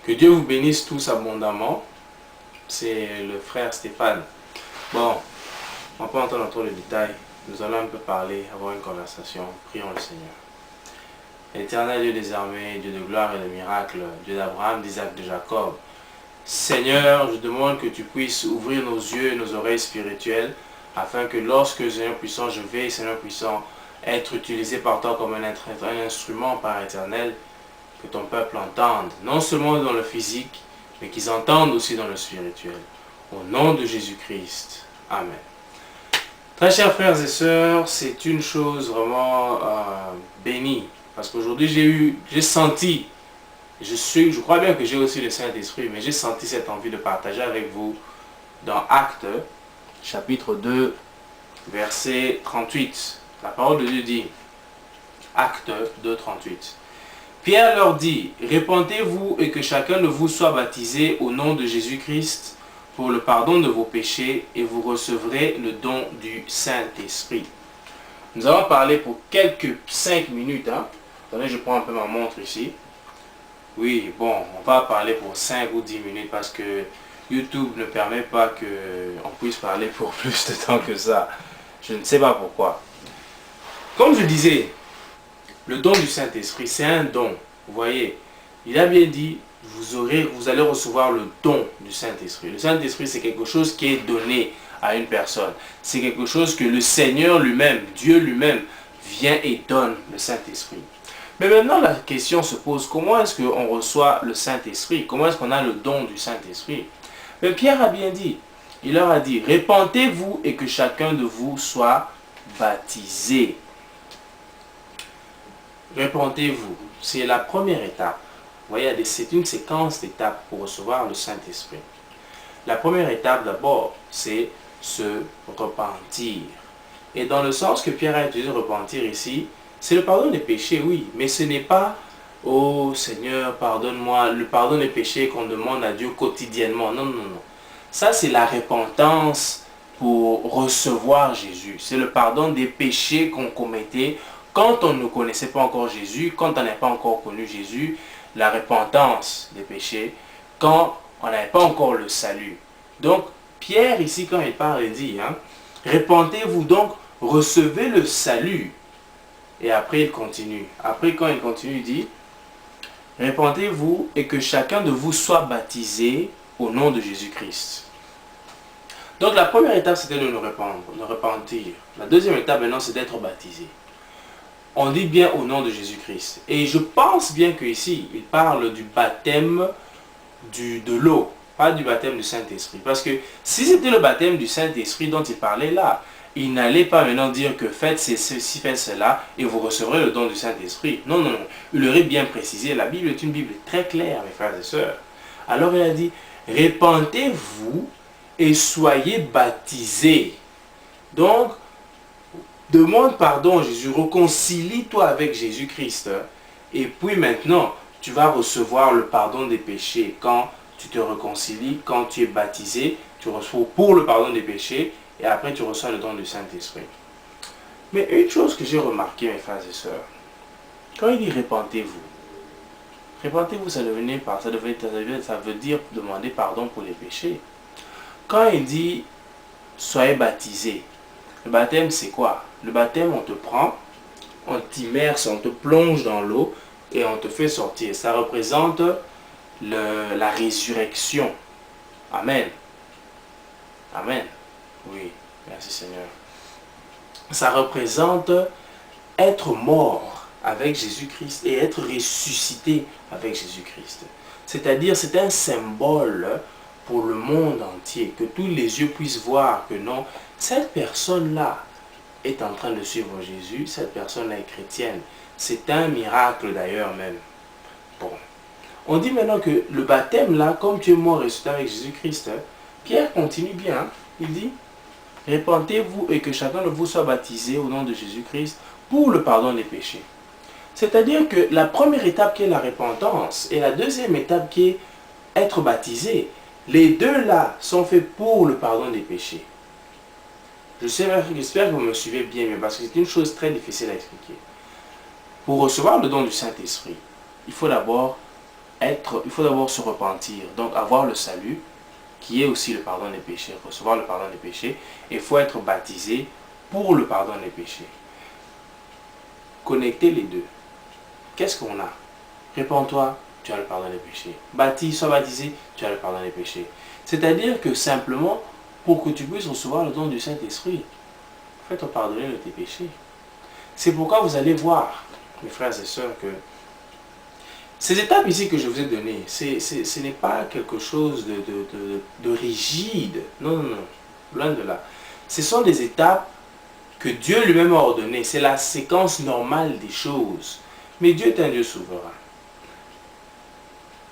Que Dieu vous bénisse tous abondamment. C'est le frère Stéphane. Bon, on va pas entrer dans trop le détail. Nous allons un peu parler, avoir une conversation. Prions le Seigneur. Éternel Dieu des armées, Dieu de gloire et de miracles, Dieu d'Abraham, d'Isaac, de Jacob. Seigneur, je demande que tu puisses ouvrir nos yeux et nos oreilles spirituelles afin que lorsque, Seigneur puissant, je vais, Seigneur puissant, être utilisé par toi comme un instrument par éternel, que ton peuple entende, non seulement dans le physique, mais qu'ils entendent aussi dans le spirituel. Au nom de Jésus-Christ. Amen. Très chers frères et sœurs, c'est une chose vraiment bénie. Parce qu'aujourd'hui, j'ai senti, je crois bien que j'ai aussi le Saint-Esprit, mais j'ai senti cette envie de partager avec vous dans Actes, chapitre 2, verset 38. La parole de Dieu dit, Actes 2, 38. Pierre leur dit, répentez-vous et que chacun de vous soit baptisé au nom de Jésus-Christ pour le pardon de vos péchés et vous recevrez le don du Saint-Esprit. Nous allons parler pour quelques 5 minutes. Attendez, je prends un peu ma montre ici. Oui, bon, on va parler pour 5 ou 10 minutes parce que YouTube ne permet pas qu'on puisse parler pour plus de temps que ça. Je ne sais pas pourquoi. Comme je disais, le don du Saint-Esprit, c'est un don. Vous voyez, il a bien dit, vous allez recevoir le don du Saint-Esprit. Le Saint-Esprit, c'est quelque chose qui est donné à une personne. C'est quelque chose que le Seigneur lui-même, Dieu lui-même, vient et donne le Saint-Esprit. Mais maintenant, la question se pose, comment est-ce qu'on reçoit le Saint-Esprit? Comment est-ce qu'on a le don du Saint-Esprit? Mais Pierre a bien dit, il leur a dit, répentez-vous et que chacun de vous soit baptisé. Répentez-vous, c'est la première étape. Vous voyez, c'est une séquence d'étapes pour recevoir le Saint-Esprit. La première étape d'abord, c'est se repentir. Et dans le sens que Pierre a utilisé repentir ici, c'est le pardon des péchés, oui, mais ce n'est pas « Oh Seigneur, pardonne-moi », le pardon des péchés qu'on demande à Dieu quotidiennement. Non, non, non. Ça, c'est la repentance pour recevoir Jésus. C'est le pardon des péchés qu'on commettait quand on ne connaissait pas encore Jésus, quand on n'avait pas encore connu Jésus, la repentance des péchés, quand on n'avait pas encore le salut. Donc, Pierre, ici, quand il parle, il dit, répentez-vous donc, recevez le salut. Et après, il continue. Après, quand il continue, il dit, répentez-vous et que chacun de vous soit baptisé au nom de Jésus-Christ. Donc, la première étape, c'était de nous repentir. La deuxième étape, maintenant, c'est d'être baptisé. On dit bien au nom de Jésus-Christ. Et je pense bien qu'ici, il parle du baptême de l'eau, pas du baptême du Saint-Esprit. Parce que si c'était le baptême du Saint-Esprit dont il parlait là, il n'allait pas maintenant dire que faites ceci, faites cela, et vous recevrez le don du Saint-Esprit. Non, non, non. Il aurait bien précisé. La Bible est une Bible très claire, mes frères et sœurs. Alors il a dit, répentez-vous et soyez baptisés. Donc, demande pardon à Jésus, réconcilie-toi avec Jésus-Christ. Et puis maintenant, tu vas recevoir le pardon des péchés. Quand tu te réconcilies, quand tu es baptisé, tu reçois pour le pardon des péchés. Et après, tu reçois le don du Saint-Esprit. Mais une chose que j'ai remarqué, mes frères et sœurs, quand il dit répentez-vous, répentez-vous, ça veut dire demander pardon pour les péchés. Quand il dit soyez baptisés, le baptême c'est quoi? Le baptême, on te prend, on t'immerse, on te plonge dans l'eau et on te fait sortir. Ça représente la résurrection. Amen. Amen. Oui, merci Seigneur. Ça représente être mort avec Jésus-Christ et être ressuscité avec Jésus-Christ. C'est-à-dire, c'est un symbole pour le monde entier, que tous les yeux puissent voir que non, cette personne-là est en train de suivre Jésus, cette personne-là est chrétienne. C'est un miracle d'ailleurs même. Bon. On dit maintenant que le baptême là, comme tu es mort et ressuscité avec Jésus-Christ, Pierre continue bien, il dit, répentez-vous et que chacun de vous soit baptisé au nom de Jésus-Christ pour le pardon des péchés. C'est-à-dire que la première étape qui est la repentance et la deuxième étape qui est être baptisé, les deux là sont faits pour le pardon des péchés. J'espère que vous me suivez bien, mais parce que c'est une chose très difficile à expliquer. Pour recevoir le don du Saint-Esprit, il faut d'abord il faut d'abord se repentir, donc avoir le salut, qui est aussi le pardon des péchés, recevoir le pardon des péchés, et il faut être baptisé pour le pardon des péchés. Connecter les deux. Qu'est-ce qu'on a? Réponds-toi, tu as le pardon des péchés. Sois baptisé, tu as le pardon des péchés. C'est-à-dire que simplement, pour que tu puisses recevoir le don du Saint-Esprit, fais-te pardonner de tes péchés. C'est pourquoi vous allez voir, mes frères et sœurs, que ces étapes ici que je vous ai données, ce n'est pas quelque chose de rigide. Non, non, non. Loin de là. Ce sont des étapes que Dieu lui-même a ordonnées. C'est la séquence normale des choses. Mais Dieu est un Dieu souverain.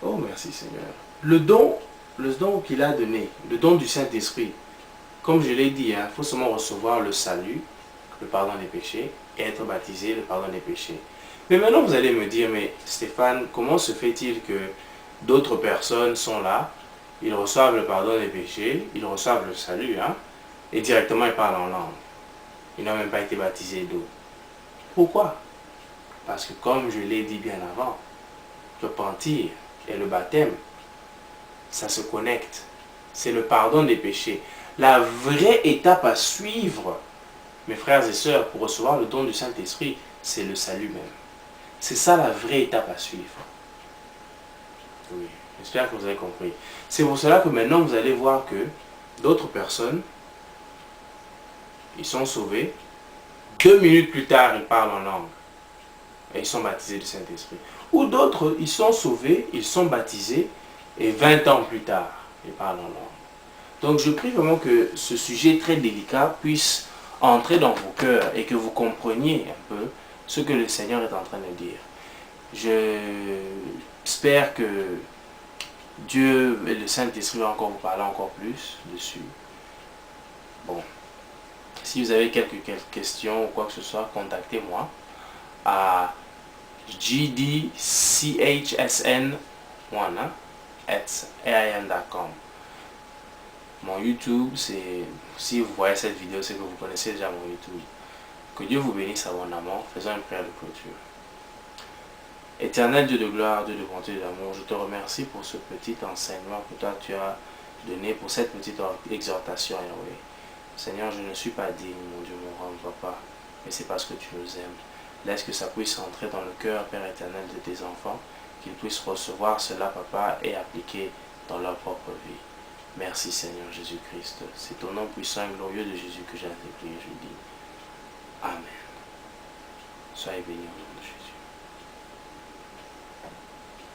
Oh, merci Seigneur. Le don qu'il a donné, le don du Saint-Esprit, comme je l'ai dit, il faut seulement recevoir le salut, le pardon des péchés, et être baptisé, le pardon des péchés. Mais maintenant, vous allez me dire, mais Stéphane, comment se fait-il que d'autres personnes sont là, ils reçoivent le pardon des péchés, ils reçoivent le salut, et directement ils parlent en langue. Ils n'ont même pas été baptisés d'eau. Pourquoi? Parce que comme je l'ai dit bien avant, le repentir et le baptême, ça se connecte. C'est le pardon des péchés. La vraie étape à suivre, mes frères et sœurs, pour recevoir le don du Saint-Esprit, c'est le salut même. C'est ça la vraie étape à suivre. Oui, j'espère que vous avez compris. C'est pour cela que maintenant vous allez voir que d'autres personnes, ils sont sauvés. 2 minutes plus tard, ils parlent en langue. Et ils sont baptisés du Saint-Esprit. Ou d'autres, ils sont sauvés, ils sont baptisés, et 20 ans plus tard, ils parlent en langue. Donc je prie vraiment que ce sujet très délicat puisse entrer dans vos cœurs et que vous compreniez un peu ce que le Seigneur est en train de dire. J'espère que Dieu et le Saint-Esprit vont encore vous parler encore plus dessus. Bon, si vous avez quelques questions ou quoi que ce soit, contactez-moi à gdchsn1@aim.com. Mon YouTube, c'est, si vous voyez cette vidéo, c'est que vous connaissez déjà mon YouTube. Que Dieu vous bénisse abondamment. Faisons une prière de clôture. Éternel Dieu de gloire, Dieu de bonté et d'amour, je te remercie pour ce petit enseignement que toi tu as donné, pour cette petite exhortation, Yahweh. Seigneur, je ne suis pas digne, mon Dieu, mon roi, papa, mais c'est parce que tu nous aimes. Laisse que ça puisse entrer dans le cœur, Père éternel, de tes enfants, qu'ils puissent recevoir cela, papa, et appliquer dans leur propre vie. Merci Seigneur Jésus-Christ. C'est au nom puissant et glorieux de Jésus que j'ai prié, je dis Amen. Soyez bénis au nom de Jésus.